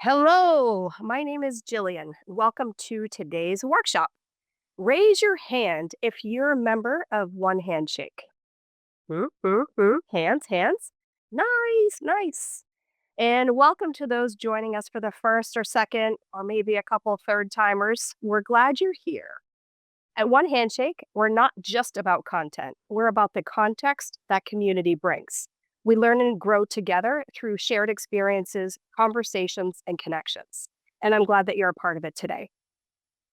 Hello, my name is Jillian. Welcome to today's workshop. Raise your hand if you're a member of One Handshake. Hands, hands. Nice, nice. And welcome to those joining us for the first or second, or maybe a couple third timers. We're glad you're here. At One Handshake, we're not just about content, we're about the context that community brings. We learn and grow together through shared experiences, conversations, and connections. And I'm glad that you're a part of it today.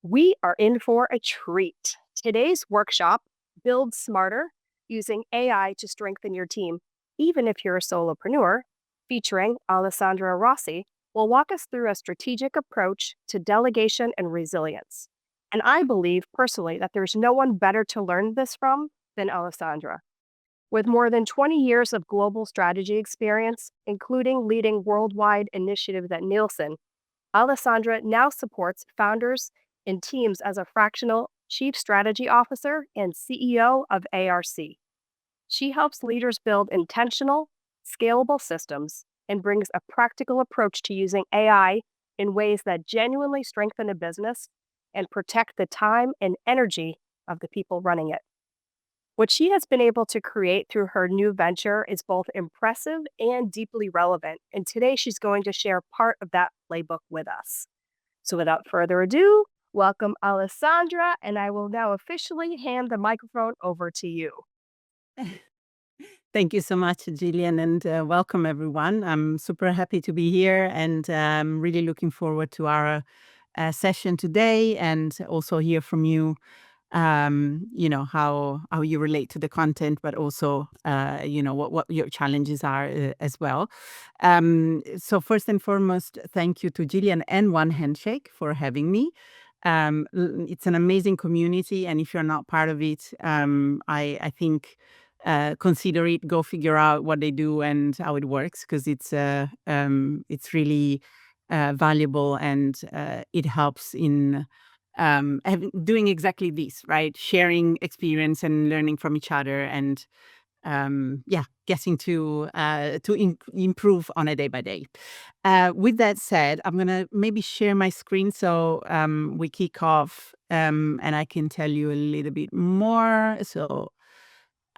We are in for a treat. Today's workshop, Build Smarter Using AI to Strengthen Your Team, even if you're a solopreneur, featuring Alessandra Rossi, will walk us through a strategic approach to delegation and resilience. And I believe personally that there's no one better to learn this from than Alessandra. With more than 20 years of global strategy experience, including leading worldwide initiatives at Nielsen, Alessandra now supports founders and teams as a fractional chief strategy officer and CEO of ARC. She helps leaders build intentional, scalable systems and brings a practical approach to using AI in ways that genuinely strengthen a business and protect the time and energy of the people running it. What she has been able to create through her new venture is both impressive and deeply relevant. And today she's going to share part of that playbook with us. So without further ado, welcome Alessandra, and I will now officially hand the microphone over to you. Thank you so much, Gillian, and welcome everyone. I'm super happy to be here and really looking forward to our session today and also hear from you, how you relate to the content, but also, what your challenges are as well. So first and foremost, thank you to Gillian and One Handshake for having me. It's an amazing community, and if you're not part of it, I think consider it. Go figure out what they do and how it works, because it's really valuable, and it helps in doing exactly this, right? Sharing experience and learning from each other, and getting to improve on a day by day. With that said, I'm gonna maybe share my screen so we kick off, and I can tell you a little bit more. So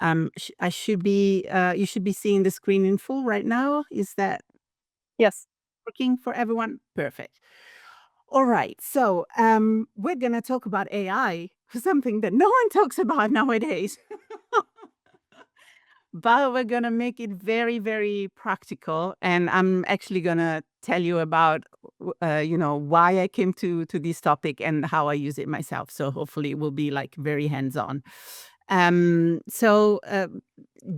I should be you should be seeing the screen in full right now. Is that Yes. working for everyone? Perfect. All right. So we're gonna talk about AI, something that no one talks about nowadays. But we're gonna make it very, very practical, and I'm actually gonna tell you about, why I came to this topic and how I use it myself. So hopefully, it will be like very hands-on. So,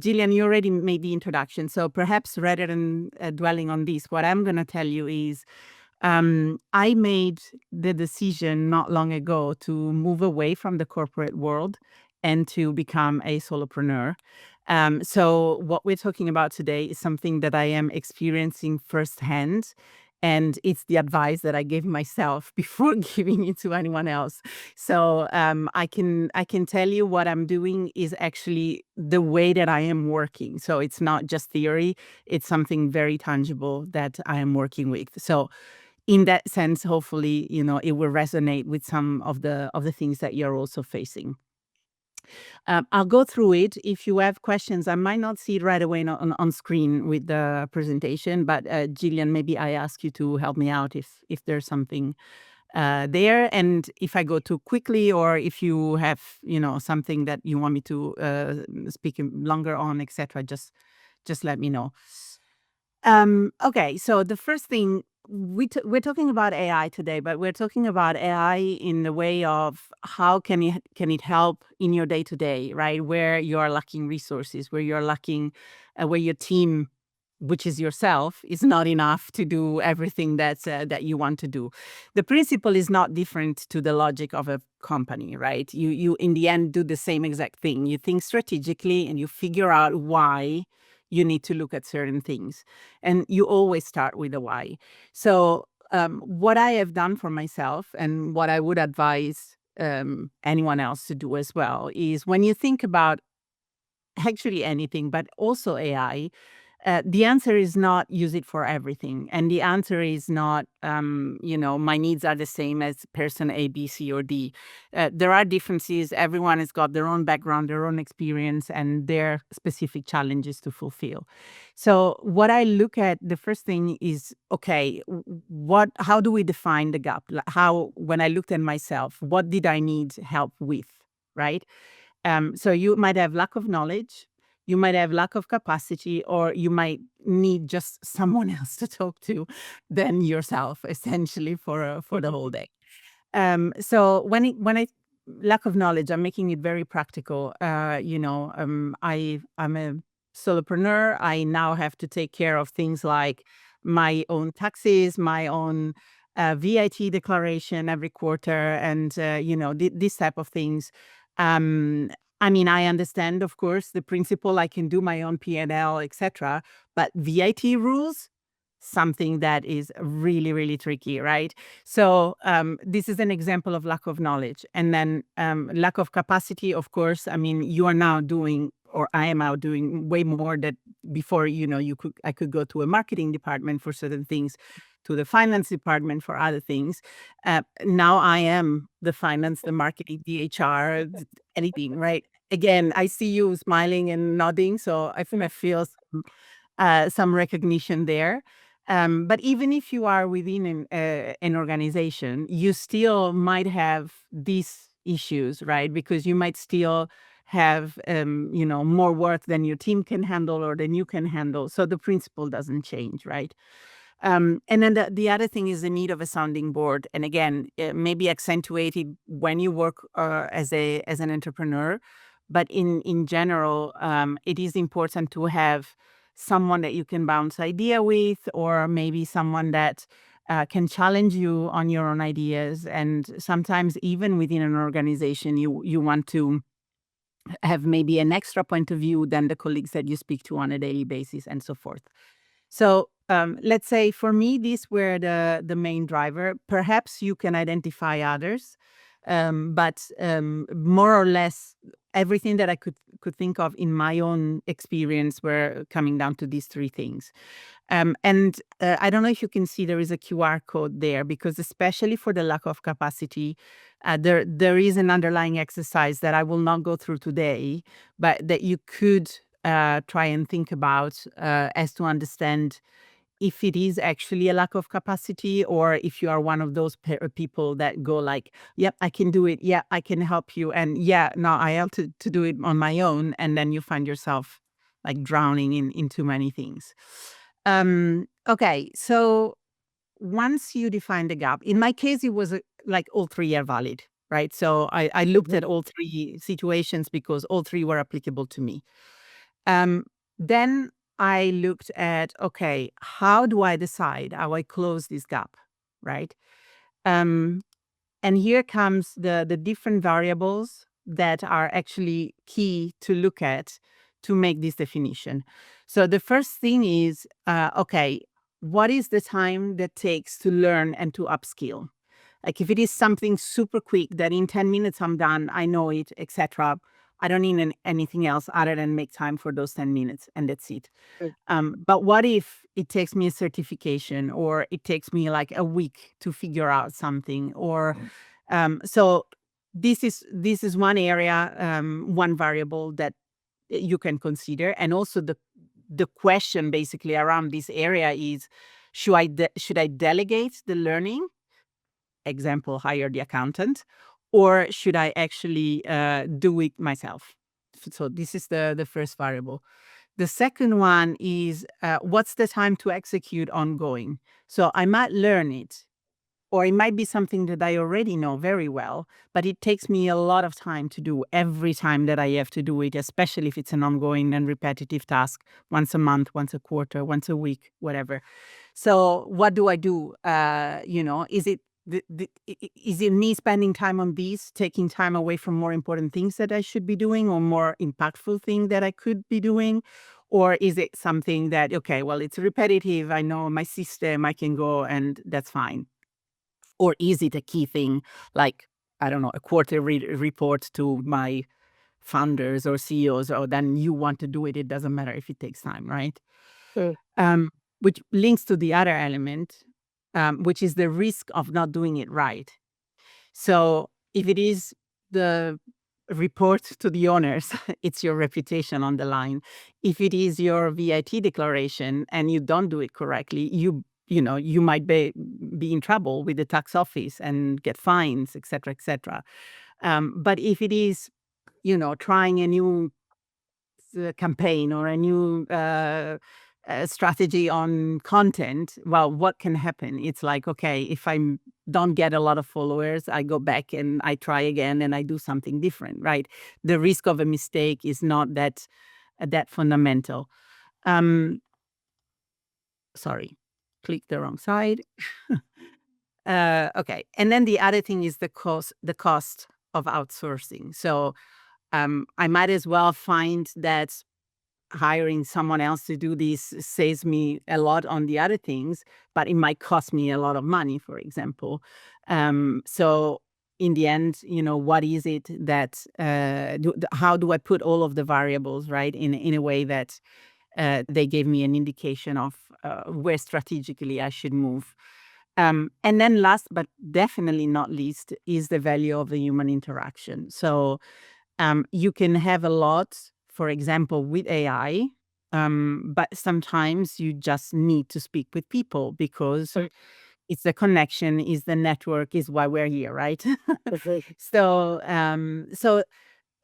Gillian, you already made the introduction. So perhaps rather than dwelling on this, what I'm gonna tell you is, I made the decision not long ago to move away from the corporate world and to become a solopreneur. So what we're talking about today is something that I am experiencing firsthand. And it's the advice that I gave myself before giving it to anyone else. So I can tell you what I'm doing is actually the way that I am working. So it's not just theory; it's something very tangible that I am working with. So in that sense, hopefully, it will resonate with some of the things that you're also facing. I'll go through it. If you have questions, I might not see it right away on screen with the presentation, but Gillian, maybe I ask you to help me out if there's something there, and if I go too quickly, or if you have something that you want me to speak longer on, etc. Just let me know. Okay, so the first thing we're talking about AI today, but we're talking about AI in the way of how can it help in your day to day, right? Where you are lacking resources, where you're lacking, where your team, which is yourself, is not enough to do everything that you want to do. The principle is not different to the logic of a company, right? You in the end do the same exact thing. You think strategically and you figure out why you need to look at certain things, and you always start with the why. So what I have done for myself, and what I would advise anyone else to do as well, is when you think about actually anything, but also AI, The answer is not use it for everything. And the answer is not, my needs are the same as person A, B, C, or D. There are differences. Everyone has got their own background, their own experience, and their specific challenges to fulfill. So what I look at, the first thing is, okay, how do we define the gap? How, when I looked at myself, what did I need help with, right? So you might have lack of knowledge, you might have lack of capacity, or you might need just someone else to talk to than yourself, essentially, for the whole day. So when I lack of knowledge, I'm making it very practical. I'm a solopreneur. I now have to take care of things like my own taxes, my own VAT declaration every quarter, and this type of things. Um, I understand, of course, the principle. I can do my own P&L, etc. But VAT rules, something that is really, really tricky, right? So this is an example of lack of knowledge. And then lack of capacity, of course. You are now doing, or I am now doing way more that before, I could go to a marketing department for certain things, to the finance department for other things. Now I am the finance, the marketing, the HR, anything, right? Again, I see you smiling and nodding, so I think I feel some recognition there. But even if you are within an organization, you still might have these issues, right? Because you might still have, more work than your team can handle or than you can handle. So the principle doesn't change, right? And then the other thing is the need of a sounding board. And again, maybe accentuated when you work as an entrepreneur. But in general, it is important to have someone that you can bounce idea with, or maybe someone that can challenge you on your own ideas. And sometimes even within an organization, you want to have maybe an extra point of view than the colleagues that you speak to on a daily basis, and so forth. So let's say for me, these were the main driver. Perhaps you can identify others, but more or less everything that I could think of in my own experience were coming down to these three things. And I don't know if you can see there is a QR code there, because especially for the lack of capacity, there is an underlying exercise that I will not go through today, but that you could try and think about as to understand if it is actually a lack of capacity, or if you are one of those people that go like, yep, I can do it. Yeah, I can help you. And yeah, no, I have to do it on my own. And then you find yourself like drowning in too many things. Okay, so once you define the gap, in my case, it was like all three are valid, right? So I looked at all three situations because all three were applicable to me. Then I looked at, okay, how do I decide how I close this gap, right? Um, and here comes the different variables that are actually key to look at to make this definition. So the first thing is, okay, what is the time that takes to learn and to upskill? Like if it is something super quick that in 10 minutes I'm done, I know it, etc. I don't need anything else other than make time for those 10 minutes and that's it. But what if it takes me a certification, or it takes me like a week to figure out something, or so this is one area, one variable that you can consider. And also the question basically around this area is, should I delegate the learning, example, hire the accountant, or should I actually do it myself? So this is the first variable. The second one is, what's the time to execute ongoing? So I might learn it, or it might be something that I already know very well, but it takes me a lot of time to do every time that I have to do it, especially if it's an ongoing and repetitive task, once a month, once a quarter, once a week, whatever. So what do I do? Is it is it me spending time on these, taking time away from more important things that I should be doing, or more impactful thing that I could be doing? Or is it something that, okay, well, it's repetitive, I know my system, I can go and that's fine? Or is it a key thing, like, I don't know, a quarterly report to my founders or CEOs, or then you want to do it, it doesn't matter if it takes time, right? Mm. um, which links to the other element, which is the risk of not doing it right. So if it is the report to the owners, it's your reputation on the line. If it is your VIT declaration and you don't do it correctly, you might be in trouble with the tax office and get fines, etc., etc. But if it is, trying a new campaign or a new strategy on content, well, what can happen? It's like, okay, if I don't get a lot of followers, I go back and I try again and I do something different, right? The risk of a mistake is not that fundamental. Um, Sorry, click the wrong side. Okay, and then the other thing is the cost of outsourcing. So I might as well find that hiring someone else to do this saves me a lot on the other things, but it might cost me a lot of money, for example. So in the end, what is it that how do I put all of the variables right in a way that they gave me an indication of where strategically I should move. And then last but definitely not least is the value of the human interaction. So you can have a lot, for example, with AI, but sometimes you just need to speak with people because it's the connection, is the network, is why we're here, right? So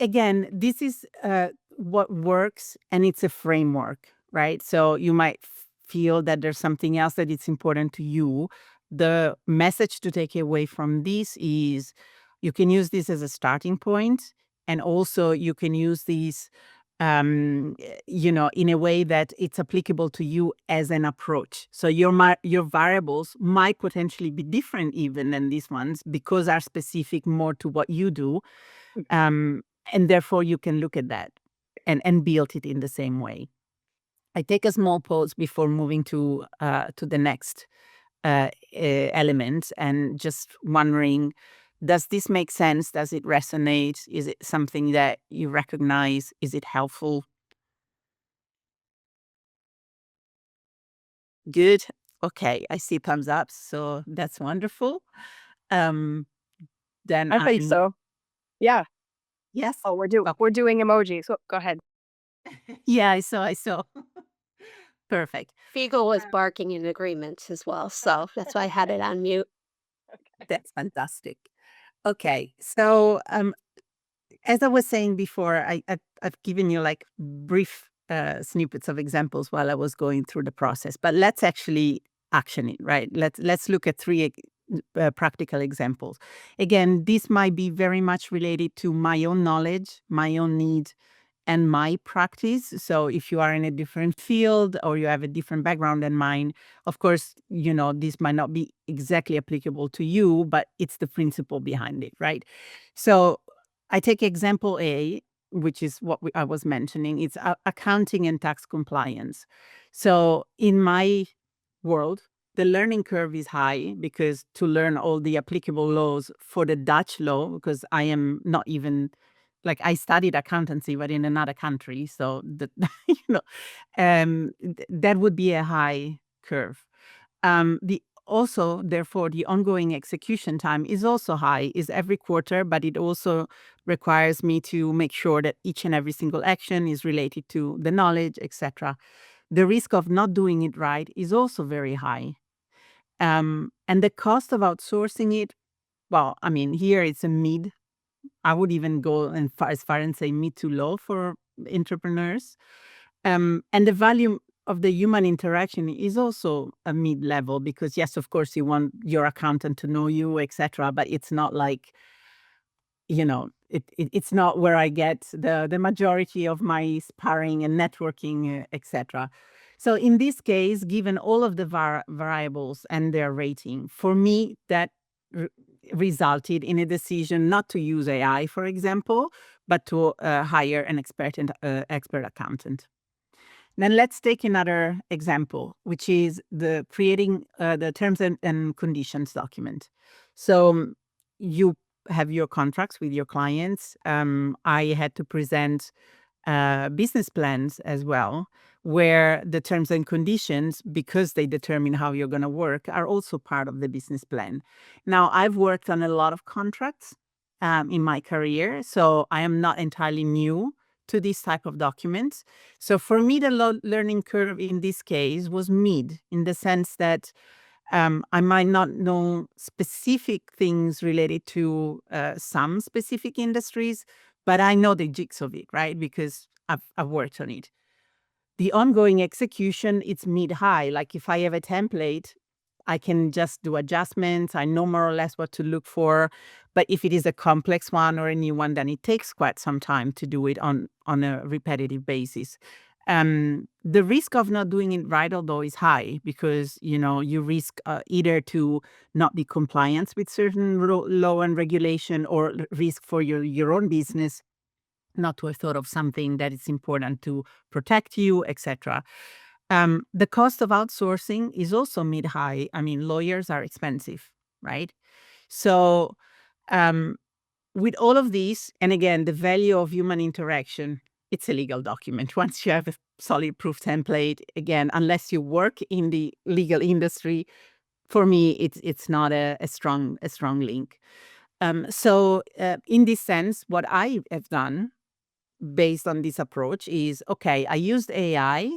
again, this is what works, and it's a framework, right? So you might feel that there's something else that it's important to you. The message to take away from this is you can use this as a starting point, and also you can use these in a way that it's applicable to you as an approach. So your variables might potentially be different even than these ones because are specific more to what you do. um, and therefore you can look at that and build it in the same way. I take a small pause before moving to the next element, and just wondering, does this make sense? Does it resonate? Is it something that you recognize? Is it helpful? Good. Okay, I see thumbs up, so that's wonderful. Um, then I think I'm so. Yeah. yes. Oh, we're doing emojis. So go ahead. Yeah, I saw. Perfect. Beagle was barking in agreement as well, so that's why I had it on mute. That's fantastic. Okay, so as I was saying before, I've given you like brief snippets of examples while I was going through the process, but let's actually action it, right? Let's look at three practical examples. Again, this might be very much related to my own knowledge, my own need, and my practice. So if you are in a different field or you have a different background than mine, of course, this might not be exactly applicable to you, but it's the principle behind it, right? So I take example A, which is what I was mentioning. It's accounting and tax compliance. So in my world, the learning curve is high because to learn all the applicable laws for the Dutch law, because I am not even like I studied accountancy, but in another country. So that, that would be a high curve. The also, therefore, the ongoing execution time is also high, is every quarter, but it also requires me to make sure that each and every single action is related to the knowledge, etc. The risk of not doing it right is also very high. And the cost of outsourcing it, well, I mean, here it's a mid. I would even go as far and say mid to low for entrepreneurs. And the value of the human interaction is also a mid level because, yes, of course, you want your accountant to know you, etc. But it's not like, it's not where I get the majority of my sparring and networking, etc. So in this case, given all of the variables and their rating, for me, that r- resulted in a decision not to use AI, for example, but to hire an expert accountant. Then let's take another example, which is the creating the terms and conditions document. So you have your contracts with your clients. I had to present business plans as well, where the terms and conditions, because they determine how you're going to work, are also part of the business plan. Now, I've worked on a lot of contracts in my career, so I am not entirely new to this type of documents. So for me, the learning curve in this case was mid, in the sense that I might not know specific things related to some specific industries, but I know the jigs of it, right? Because I've worked on it. The ongoing execution, it's mid-high. Like if I have a template, I can just do adjustments. I know more or less what to look for. But if it is a complex one or a new one, then it takes quite some time to do it on a repetitive basis. The risk of not doing it right, although, is high, because you risk either to not be compliant with certain law and regulation, or risk for your own business not to have thought of something that is important to protect you, etc. The cost of outsourcing is also mid-high. I mean, lawyers are expensive, right? So with all of these, and again, the value of human interaction, it's a legal document. Once you have a solid proof template, again, unless you work in the legal industry, for me, it's not a strong link. So in this sense, what I have done based on this approach is, okay, I used AI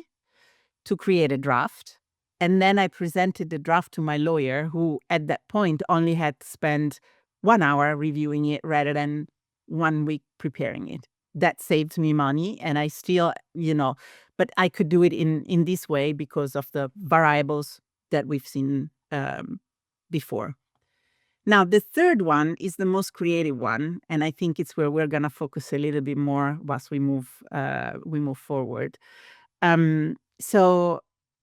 to create a draft, and then I presented the draft to my lawyer, who at that point only had to spend 1 hour reviewing it rather than 1 week preparing it. That saved me money, and I still, but I could do it in this way because of the variables that we've seen before. Now, the third one is the most creative one, and I think it's where we're going to focus a little bit more once we move forward. So,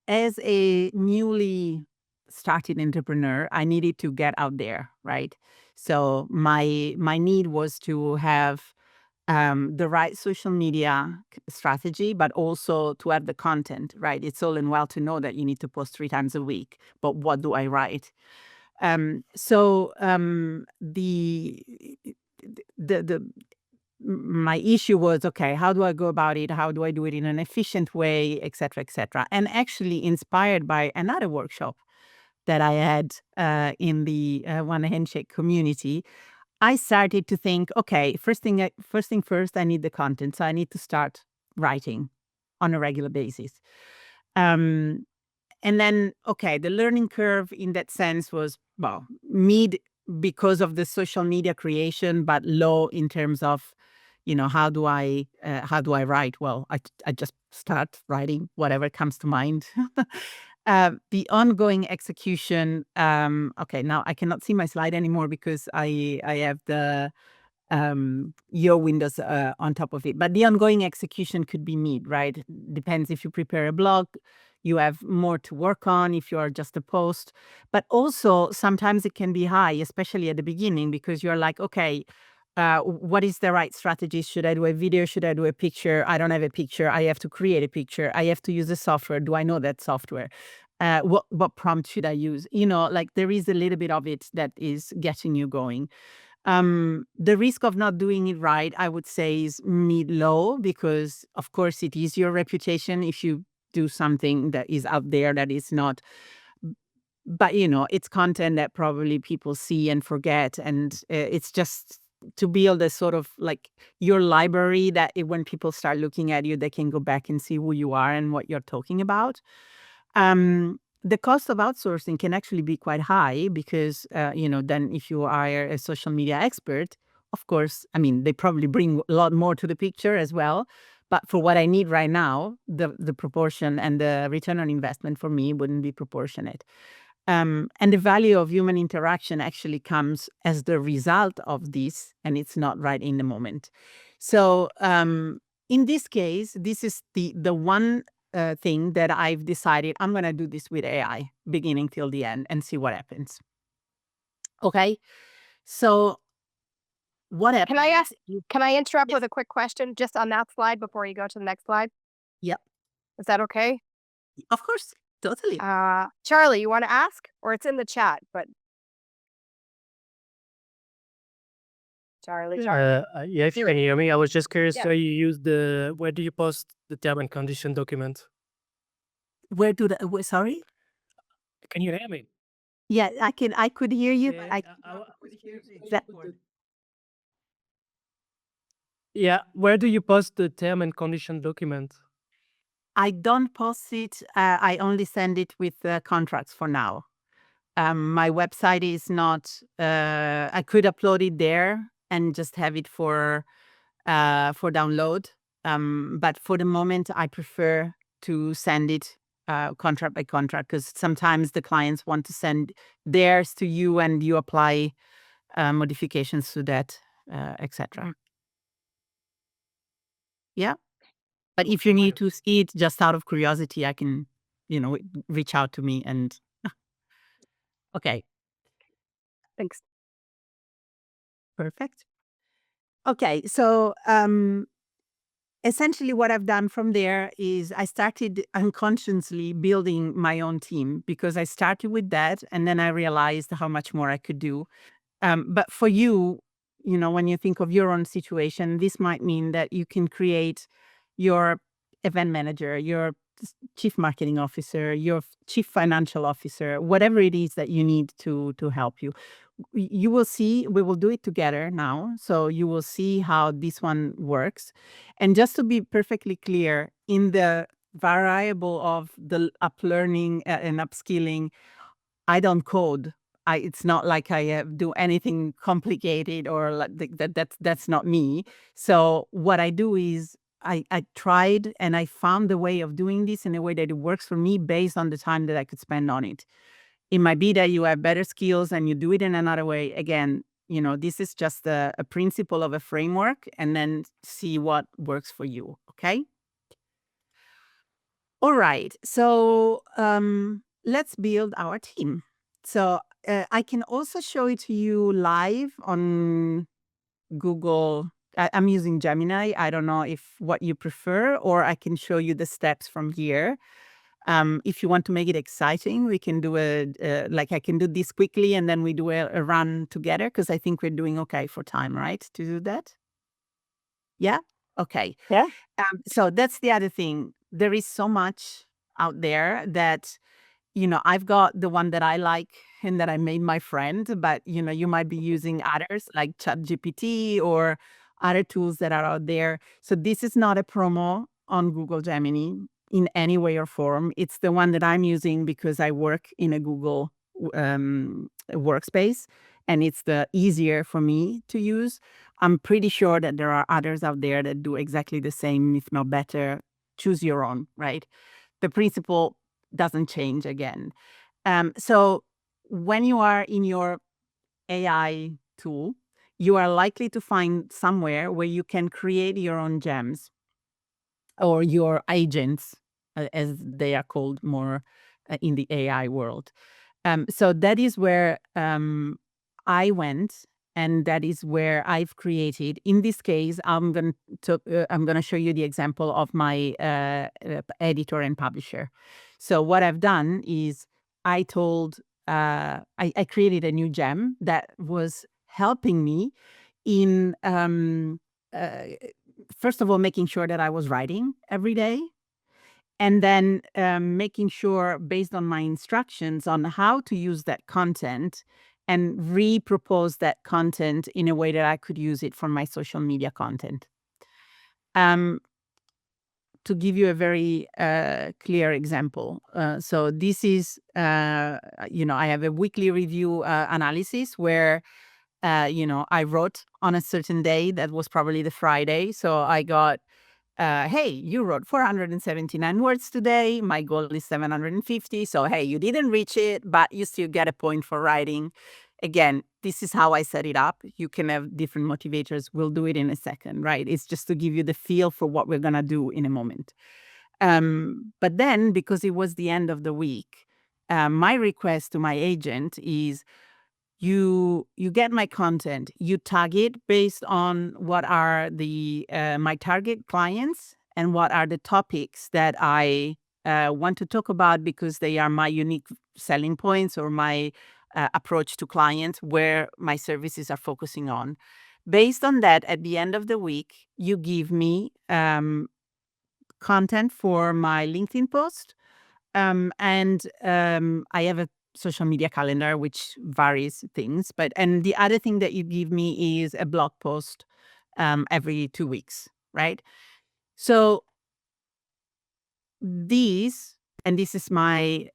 as a newly started entrepreneur, I needed to get out there, right? So my need was to have the right social media strategy, but also to have the content, right? It's all and well to know that you need to post 3 times a week, but what do I write? So my issue was, okay, how do I go about it? How do I do it in an efficient way, et cetera, et cetera? And actually inspired by another workshop that I had in the One Handshake community, I started to think, okay, first thing first, I need the content. So I need to start writing on a regular basis. And then, okay, the learning curve in that sense was, well, mid because of the social media creation, but low in terms of, how do I write? Well, I just start writing whatever comes to mind. The ongoing execution. Okay, now I cannot see my slide anymore because I have the your windows on top of it. But the ongoing execution could be mid, right? Depends if you prepare a blog, you have more to work on if you are just a post. But also sometimes it can be high, especially at the beginning, because you're like, okay, what is the right strategy? Should I do a video? Should I do a picture? I don't have a picture. I have to create a picture. I have to use a software. Do I know that software? What prompt should I use? Like there is a little bit of it that is getting you going. The risk of not doing it right, I would say, is mid-low, because of course it is your reputation if you do something that is out there that is not, but it's content that probably people see and forget, and it's just to build a sort of like your library that when people start looking at you, they can go back and see who you are and what you're talking about. The cost of outsourcing can actually be quite high because, then if you hire a social media expert, of course, I mean, they probably bring a lot more to the picture as well. But for what I need right now, the proportion and the return on investment for me wouldn't be proportionate. And the value of human interaction actually comes as the result of this, and it's not right in the moment. So in this case, this is the one thing that I've decided I'm going to do this with AI beginning till the end and see what happens. Okay. So what happens? Can I interrupt with a quick question just on that slide before you go to the next slide? Yep. Is that okay? Of course. Totally. Charlie, you want to ask? Or it's in the chat, but Charlie. Yeah, if you can hear me, I was just curious Yeah. how you use where do you post the term and condition document? Where do the sorry? Can you hear me? Yeah, I could hear you, but I could hear the exact exact word. Yeah, where do you post the term and condition document? I don't post it. I only send it with contracts for now. My website is not. I could upload it there and just have it for download. But for the moment, I prefer to send it contract by contract because sometimes the clients want to send theirs to you and you apply modifications to that, etc. Yeah. But if you need to see it just out of curiosity, I can, reach out to me and okay, Thanks. perfect. Okay, so essentially what I've done from there is I started unconsciously building my own team because I started with that and then I realized how much more I could do. But for you, when you think of your own situation, this might mean that you can create your event manager, your chief marketing officer, your chief financial officer, whatever it is that you need to help you. You will see, we will do it together now. So you will see how this one works. And just to be perfectly clear, in the variable of the up learning and upskilling, I don't code. It's not like I do anything complicated or like that's not me. So what I do is I tried and I found the way of doing this in a way that it works for me based on the time that I could spend on it. It might be that you have better skills and you do it in another way. Again, this is just a principle of a framework and then see what works for you. Okay. All right. So let's build our team. So I can also show it to you live on Google. I'm using Gemini. I don't know if what you prefer, or I can show you the steps from here. If you want to make it exciting, we can do like I can do this quickly and then we do a run together because I think we're doing okay for time, right? To do that. Yeah. Okay. Yeah. So that's the other thing. There is so much out there that, I've got the one that I like and that I made my friend, but, you might be using others like ChatGPT or other tools that are out there. So this is not a promo on Google Gemini in any way or form. It's the one that I'm using because I work in a Google workspace and it's the easier for me to use. I'm pretty sure that there are others out there that do exactly the same, if not better. Choose your own, right? The principle doesn't change again. So when you are in your AI tool, you are likely to find somewhere where you can create your own gems or your agents, as they are called more in the AI world. So that is where I went, and that is where I've created. In this case, I'm gonna show you the example of my editor and publisher. So what I've done is I told I created a new gem that was helping me in uh, first of all making sure that I was writing every day and then making sure based on my instructions on how to use that content and repropose that content in a way that I could use it for my social media content. Um, to give you a very clear example. So this is, I have a weekly review analysis where, I wrote on a certain day that was probably the Friday. So I got hey, you wrote 479 words today. My goal is 750. So, hey, you didn't reach it, but you still get a point for writing. Again, this is how I set it up. You can have different motivators. We'll do it in a second, right? It's just to give you the feel for what we're going to do in a moment. But then, because it was the end of the week, my request to my agent is you get my content, you tag it based on what are the my target clients and what are the topics that I want to talk about because they are my unique selling points or my approach to clients where my services are focusing on. Based on that, at the end of the week, you give me content for my LinkedIn post, I have a social media calendar, which varies things. And the other thing that you give me is a blog post every 2 weeks, right? So this is my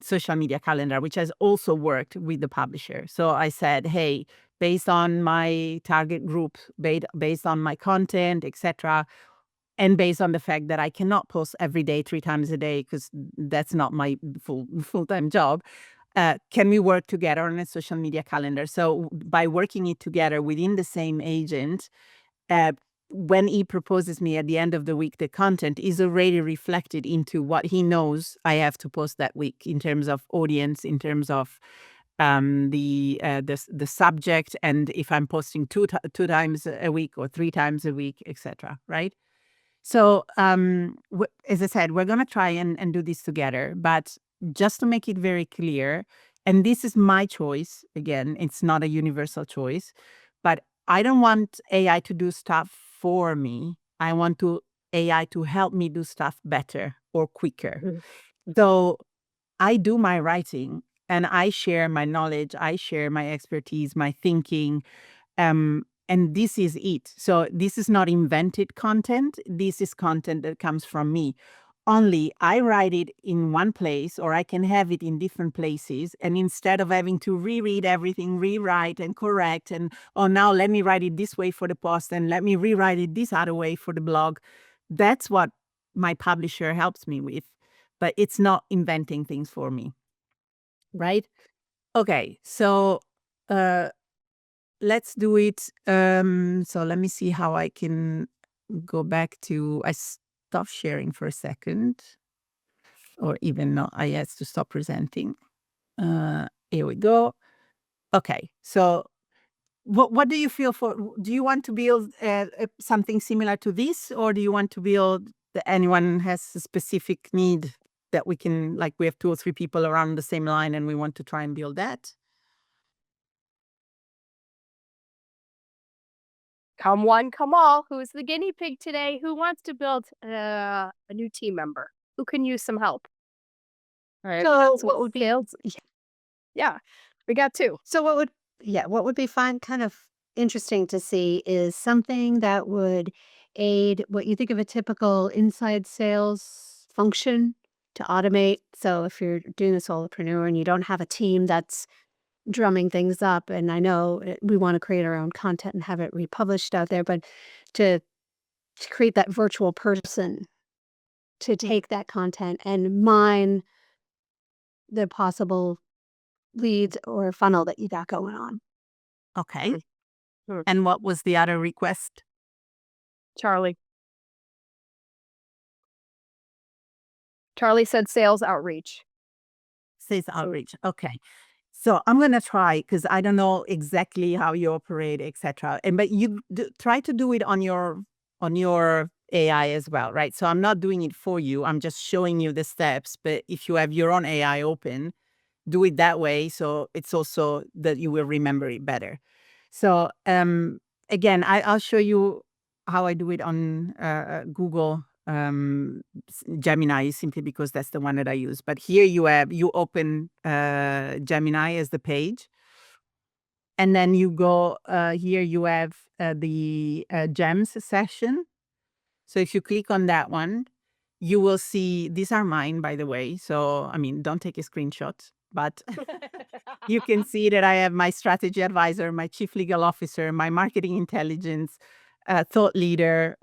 social media calendar, which has also worked with the publisher. So I said, hey, based on my target group, based on my content, etc., and based on the fact that I cannot post every day, 3 times a day, because that's not my full-time job, can we work together on a social media calendar? So by working it together within the same agent, when he proposes me at the end of the week, the content is already reflected into what he knows I have to post that week in terms of audience, in terms of the subject, and if I'm posting two times a week or 3 times a week, etc. Right? So, as I said, we're going to try and do this together. But just to make it very clear, and this is my choice, again, it's not a universal choice, but I don't want AI to do stuff for me. I want AI to help me do stuff better or quicker. So I do my writing and I share my knowledge, I share my expertise, my thinking. And this is it. So this is not invented content. This is content that comes from me. Only I write it in one place, or I can have it in different places. And instead of having to reread everything, rewrite and correct, and now let me write it this way for the post and let me rewrite it this other way for the blog. That's what my publisher helps me with. But it's not inventing things for me. Right? Okay. So let's do it. So let me see how I can go back to, I stopped sharing for a second, or even not, I had to stop presenting. Here we go. Okay, so what do you feel for, do you want to build something similar to this, or do you want to build that anyone has a specific need that we can, like we have 2 or 3 people around the same line and we want to try and build that? Come one, come all. Who's the guinea pig today? Who wants to build a new team member? Who can use some help? All right. So So what would be? Yeah, we got 2. So what would be fun, kind of interesting to see is something that would aid what you think of a typical inside sales function to automate. So if you're doing a solopreneur and you don't have a team that's drumming things up, and I know we want to create our own content and have it republished out there, but to create that virtual person to take that content and mine the possible leads or funnel that you got going on. Okay. Sure. And what was the other request? Charlie. Charlie said sales outreach. Sales outreach. Okay. So I'm going to try, because I don't know exactly how you operate, etc. But you try to do it on your AI as well, right? So I'm not doing it for you. I'm just showing you the steps. But if you have your own AI open, do it that way. So it's also that you will remember it better. So again, I'll show you how I do it on Google Gemini, simply because that's the one that I use. But here you open Gemini as the page. And then you go, here you have the gems section. So if you click on that one, you will see, these are mine, by the way. So, I mean, don't take a screenshot, but you can see that I have my strategy advisor, my chief legal officer, my marketing intelligence, thought leader,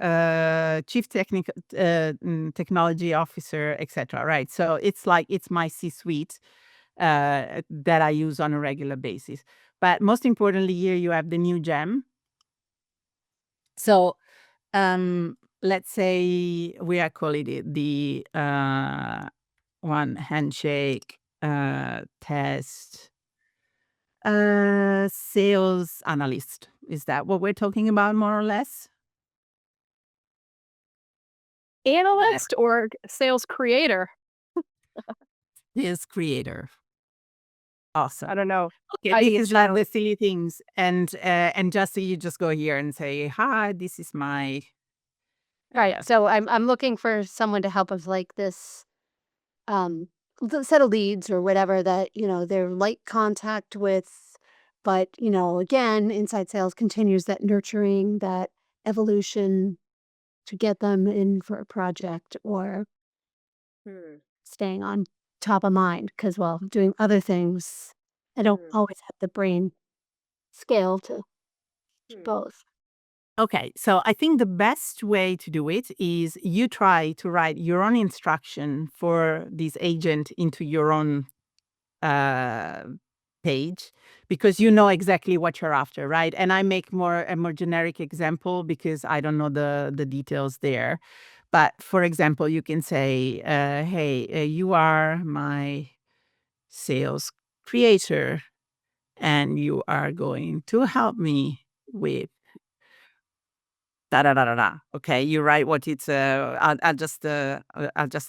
chief technology officer, etc. Right? So it's like, it's my C-suite that I use on a regular basis. But most importantly, here you have the new gem. So let's say we are calling it the One Handshake test sales analyst. Is that what we're talking about, more or less? Analyst or sales creator? Sales creator. Awesome. I don't know. Okay, this is like the silly things, and just so you just go here and say, hi, this is my. Right. So I'm looking for someone to help us like this set of leads or whatever that, they're light contact with. But, again, inside sales continues that nurturing, that evolution to get them in for a project or Hmm. staying on top of mind because while doing other things, I don't Hmm. always have the brain scale to Hmm. both. Okay, so I think the best way to do it is you try to write your own instruction for this agent into your own uh, page because you know exactly what you're after, right? And I make a more generic example because I don't know the details there. But for example, you can say, "Hey, you are my sales creator, and you are going to help me with." Da da da da da. Okay, you write what it's. I'll just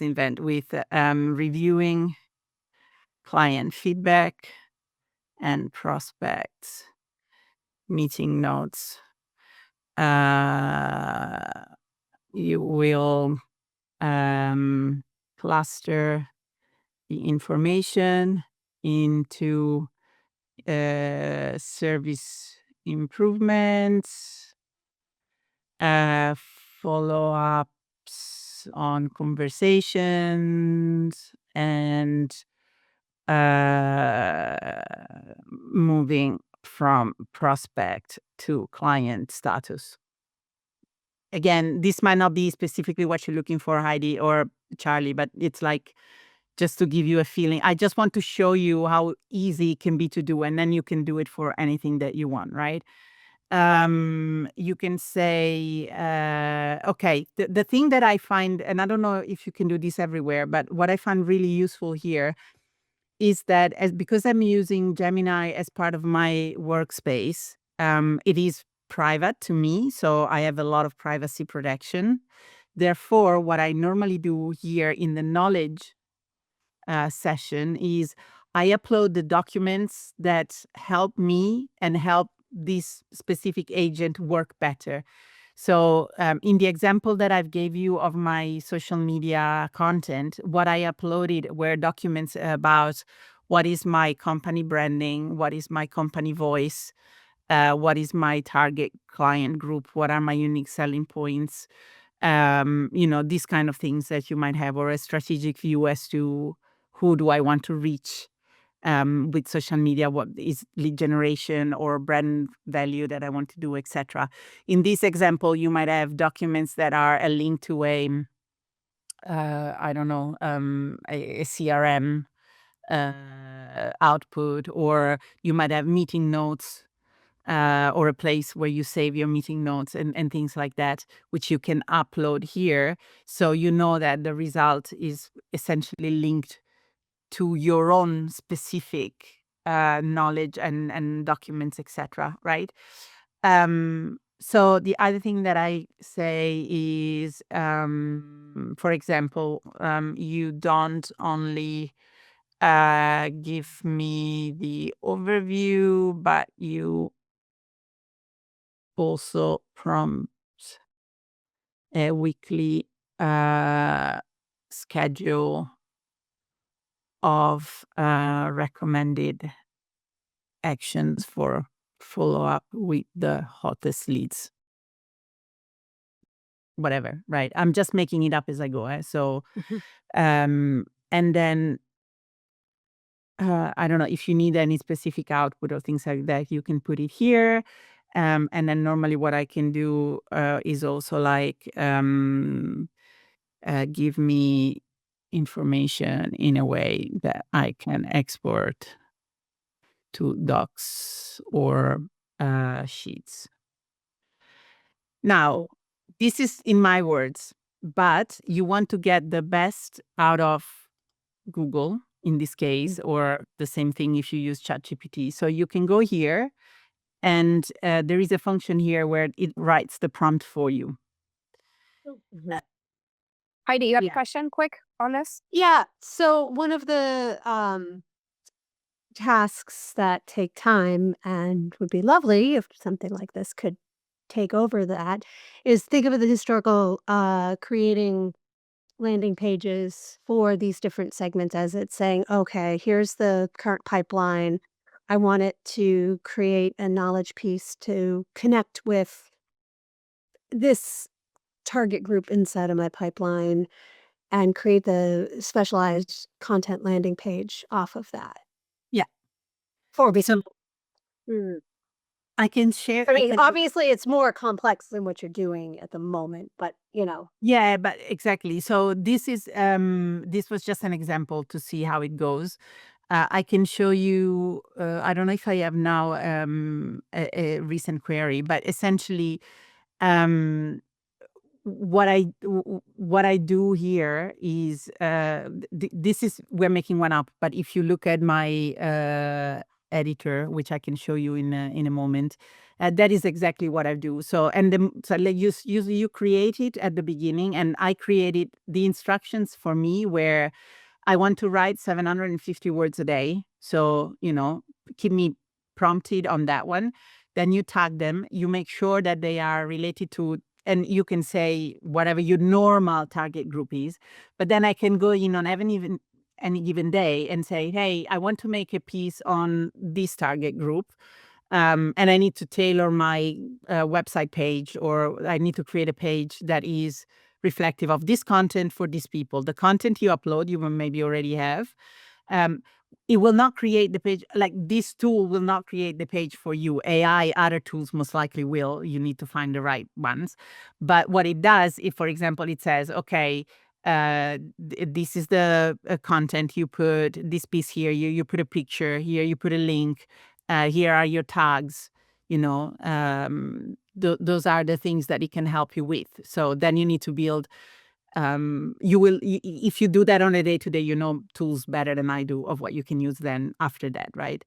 invent with reviewing client feedback and prospects, meeting notes. Uh, you will cluster the information into service improvements, follow-ups on conversations, and uh, moving from prospect to client status. Again, this might not be specifically what you're looking for, Heidi or Charlie, but it's like just to give you a feeling. I just want to show you how easy it can be to do, and then you can do it for anything that you want, right? You can say, okay, the thing that I find, and I don't know if you can do this everywhere, but what I find really useful here is that because I'm using Gemini as part of my workspace, it is private to me, so I have a lot of privacy protection. Therefore, what I normally do here in the knowledge session is I upload the documents that help me and help this specific agent work better. So in the example that I've gave you of my social media content, what I uploaded were documents about what is my company branding, what is my company voice, what is my target client group, what are my unique selling points, these kind of things that you might have, or a strategic view as to who do I want to reach with social media, what is lead generation or brand value that I want to do, etc. In this example, you might have documents that are a link to I don't know, a CRM output, or you might have meeting notes or a place where you save your meeting notes and things like that, which you can upload here. So you know that the result is essentially linked to your own specific knowledge and documents, etc. Right? So the other thing that I say is, for example, you don't only give me the overview, but you also prompt a weekly schedule of recommended actions for follow-up with the hottest leads. Whatever, right? I'm just making it up as I go. So, and then I don't know if you need any specific output or things like that, you can put it here. And then normally what I can do is also like give me information in a way that I can export to docs or sheets. Now, this is in my words, but you want to get the best out of Google in this case, or the same thing if you use ChatGPT. So you can go here, and there is a function here where it writes the prompt for you. Mhm. Heidi, you have a Yeah. question quick on this? Yeah. So one of the tasks that take time and would be lovely if something like this could take over that is think of the historical creating landing pages for these different segments as it's saying, okay, here's the current pipeline. I want it to create a knowledge piece to connect with this target group inside of my pipeline and create the specialized content landing page off of that. Yeah. For So Mm. I can share. I mean, obviously, it's more complex than what you're doing at the moment, but Yeah, but exactly. So this was just an example to see how it goes. I can show you. I don't know if I have now a recent query, but essentially, um, what I do here is this is we're making one up. But if you look at my editor, which I can show you in a moment, that is exactly what I do. So like you create it at the beginning, and I created the instructions for me where I want to write 750 words a day. So, keep me prompted on that one. Then you tag them. You make sure that they are related to, and you can say whatever your normal target group is. But then I can go in on any given day and say, hey, I want to make a piece on this target group. And I need to tailor my website page, or I need to create a page that is reflective of this content for these people. The content you upload, you will maybe already have. It will not create the page, like this tool will not create the page for you. AI, other tools most likely will. You need to find the right ones. But what it does, if, for example, it says, okay, this is the content, you put this piece here, you put a picture here, you put a link, here are your tags, those are the things that it can help you with. So then you need to build, if you do that on a day-to-day, tools better than I do of what you can use then after that, right?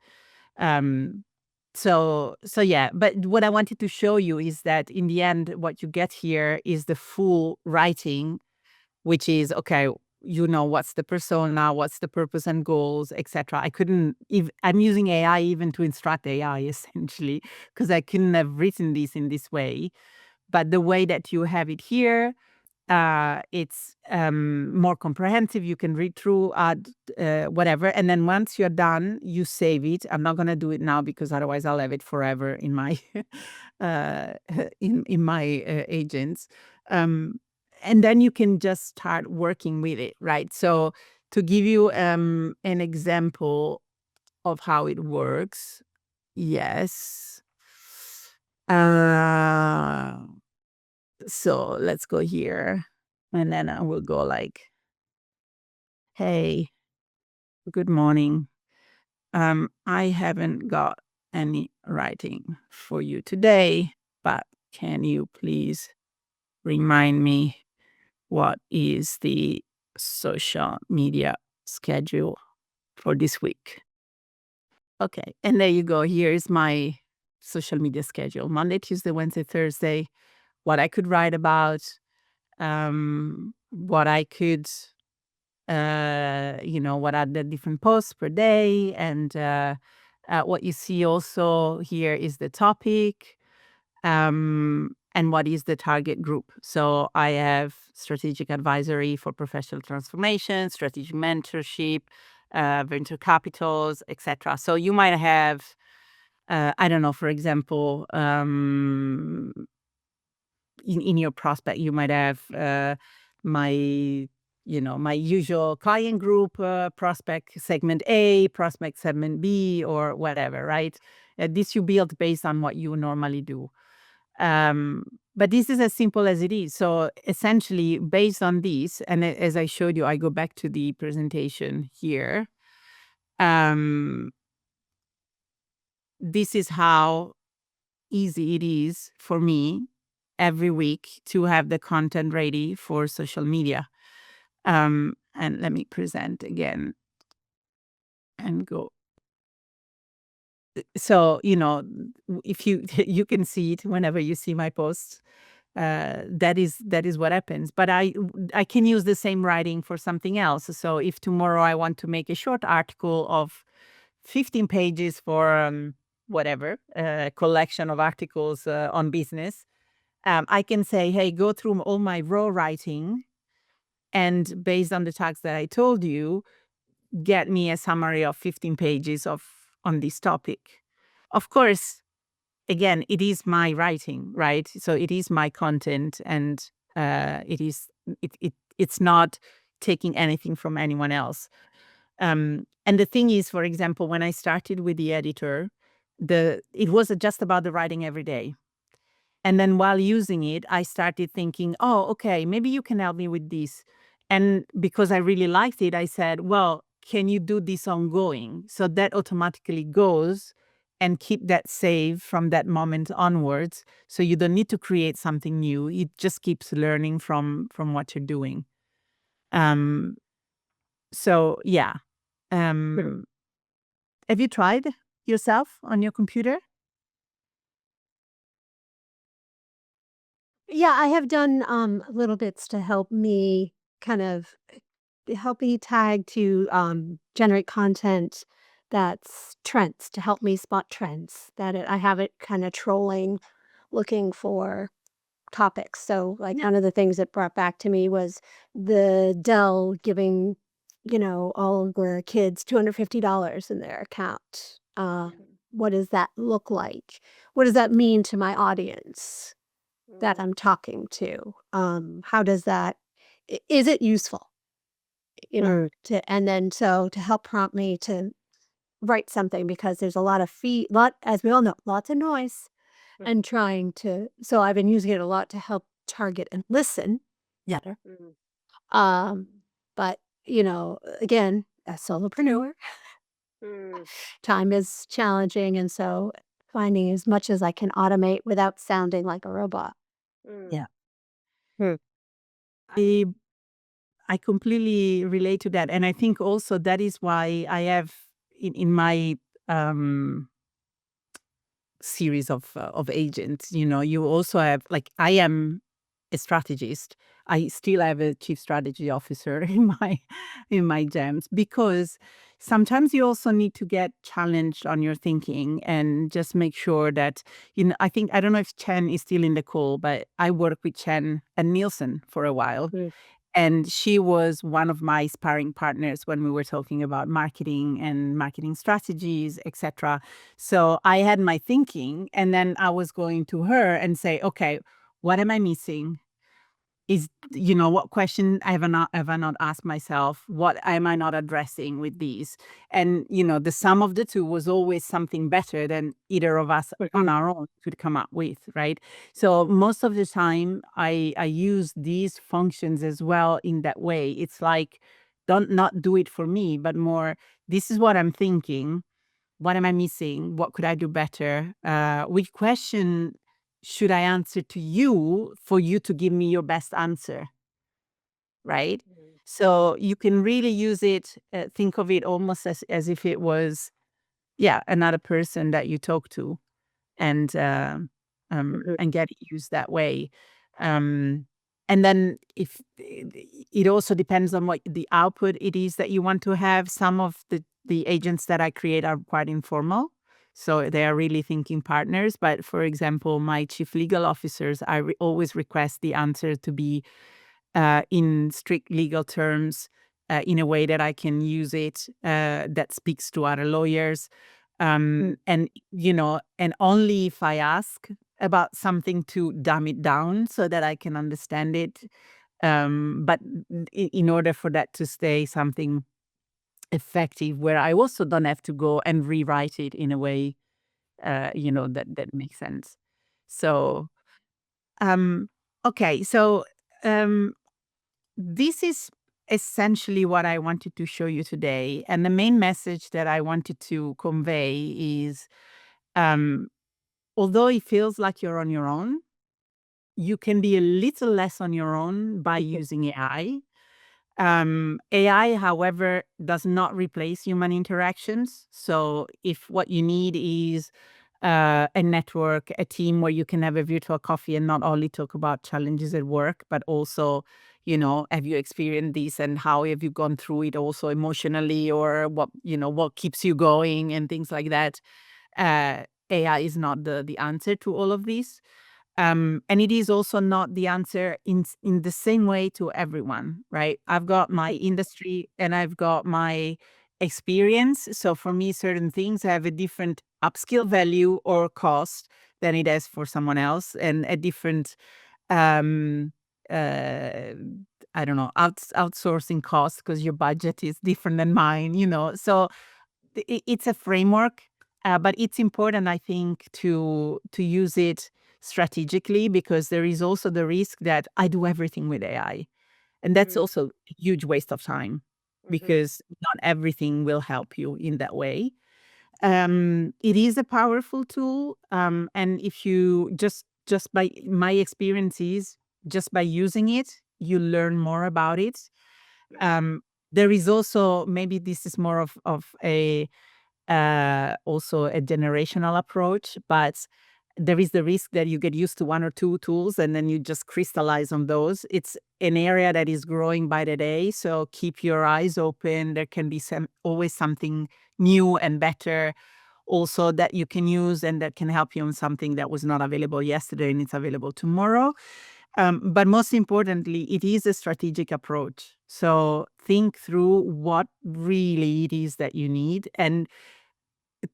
So yeah, but what I wanted to show you is that in the end, what you get here is the full writing, which is, okay, what's the persona, what's the purpose and goals, etc. I'm using AI even to instruct AI essentially, because I couldn't have written this in this way. But the way that you have it here, it's more comprehensive. You can read through, add whatever, and then once you're done, you save it. I'm not gonna do it now because otherwise I'll have it forever in my in my agents. And then you can just start working with it, right? So to give you an example of how it works, yes. So let's go here, and then I will go like, hey, good morning. I haven't got any writing for you today, but can you please remind me what is the social media schedule for this week? Okay, and there you go. Here is my social media schedule: Monday, Tuesday, Wednesday, Thursday. What I could write about, what I could, what are the different posts per day, and what you see also here is the topic. And what is the target group? So I have strategic advisory for professional transformation, strategic mentorship, venture capitals, etc. So you might have, I don't know, for example, in your prospect, you might have my my usual client group, prospect segment A, prospect segment B, or whatever, right? This you build based on what you normally do. But this is as simple as it is. So essentially, based on this, and as I showed you, I go back to the presentation here. This is how easy it is for me every week to have the content ready for social media. And let me present again and go. So, if you can see it whenever you see my posts, that is what happens. But I can use the same writing for something else. So if tomorrow I want to make a short article of 15 pages for whatever collection of articles on business, I can say, hey, go through all my raw writing and based on the tags that I told you, get me a summary of 15 pages on this topic. Of course, again, it is my writing, right? So it is my content, and it's not taking anything from anyone else. And the thing is, for example, when I started with the editor, it was just about the writing every day. And then while using it, I started thinking, oh, okay, maybe you can help me with this. And because I really liked it, I said, well, can you do this ongoing? So that automatically goes and keep that save from that moment onwards. So you don't need to create something new. It just keeps learning from what you're doing. So yeah. Have you tried yourself on your computer? Yeah, I have done little bits to help me tag to generate content that's trends, to help me spot trends. I have it kind of trolling, looking for topics. So, like, one of the things that brought back to me was the Dell giving, all of the kids $250 in their account. What does that look like? What does that mean to my audience that I'm talking to? How does that, is it useful? And then to help prompt me to write something, because there's a lot of as we all know, lots of noise, and so I've been using it a lot to help target and listen better. But, again, a solopreneur, time is challenging. And so finding as much as I can automate without sounding like a robot. Yeah. I I completely relate to that. And I think also that is why I have in my series of agents, you also have, like, I am a strategist. I still have a chief strategy officer in my gems, because sometimes you also need to get challenged on your thinking and just make sure that, I don't know if Chen is still in the call, but I worked with Chen and Nielsen for a while. And she was one of my sparring partners when we were talking about marketing and marketing strategies, etc. So I had my thinking, and then I was going to her and say, okay, what am I missing? What question have I not asked myself? What am I not addressing with these? And, the sum of the two was always something better than either of us on our own could come up with, right? So most of the time I use these functions as well in that way. It's like, don't not do it for me, but more, this is what I'm thinking. What am I missing? What could I do better? Which question should I answer to you for you to give me your best answer? Right? So you can really use it, think of it almost as if it was, another person that you talk to, and get it used that way. And then if it also depends on what the output it is that you want to have. Some of the agents that I create are quite informal, so they are really thinking partners. But for example, my chief legal officers, I always request the answer to be in strict legal terms, in a way that I can use it, that speaks to other lawyers. And only if I ask about something to dumb it down so that I can understand it. But in order for that to stay something effective, where I also don't have to go and rewrite it in a way, that makes sense. So, okay. So, this is essentially what I wanted to show you today. And the main message that I wanted to convey is, although it feels like you're on your own, you can be a little less on your own by using AI. AI, however, does not replace human interactions. So if what you need is a network, a team where you can have a virtual coffee and not only talk about challenges at work, but also, have you experienced this and how have you gone through it also emotionally, or what keeps you going and things like that. AI is not the answer to all of this. And it is also not the answer in the same way to everyone, right? I've got my industry and I've got my experience. So for me, certain things have a different upskill value or cost than it has for someone else, and a different um uh I don't know, outsourcing cost because your budget is different than mine, so it's a framework, but it's important, I think, to use it strategically, because there is also the risk that I do everything with AI, and that's Mm, also a huge waste of time, mhm, because not everything will help you in that way. It is a powerful tool, and if you just by my experiences, just by using it, you learn more about it. Um, there is also, maybe this is more of a also a generational approach, but there is the risk that you get used to one or two tools and then you just crystallize on those. It's an area that is growing by the day, so keep your eyes open. There can be always something new and better also that you can use, and that can help you on something that was not available yesterday and it's available tomorrow. But most importantly, it is a strategic approach. So think through what really it is that you need. And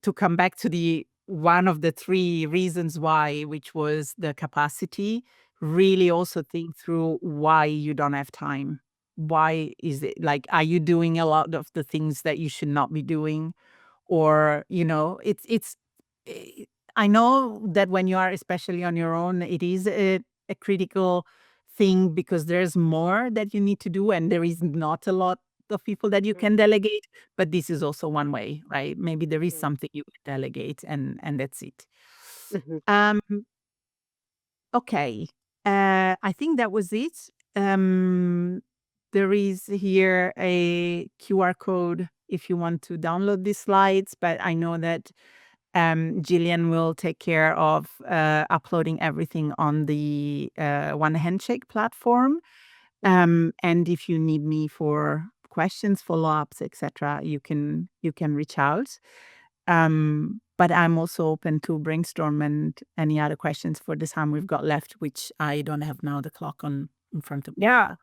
to come back to the one of the three reasons why, which was the capacity, really also think through why you don't have time. Why is it, like, are you doing a lot of the things that you should not be doing? Or, it's eh, I know that when you are especially on your own, it is a critical thing, because there's more that you need to do and there is not a lot of people that you mm, can delegate. But this is also one way, right? Maybe there is mhm, something you can delegate, and that's it. mhm. Um, okay. I think that was it. Um, there is here a QR code if you want to download these slides, but I know that Gillian will take care of uploading everything on the One Handshake platform. And if you need me for questions, follow-ups, etc., you can reach out. But I'm also open to brainstorm and any other questions for the time we've got left, which I don't have now the clock on in front of me. Yeah.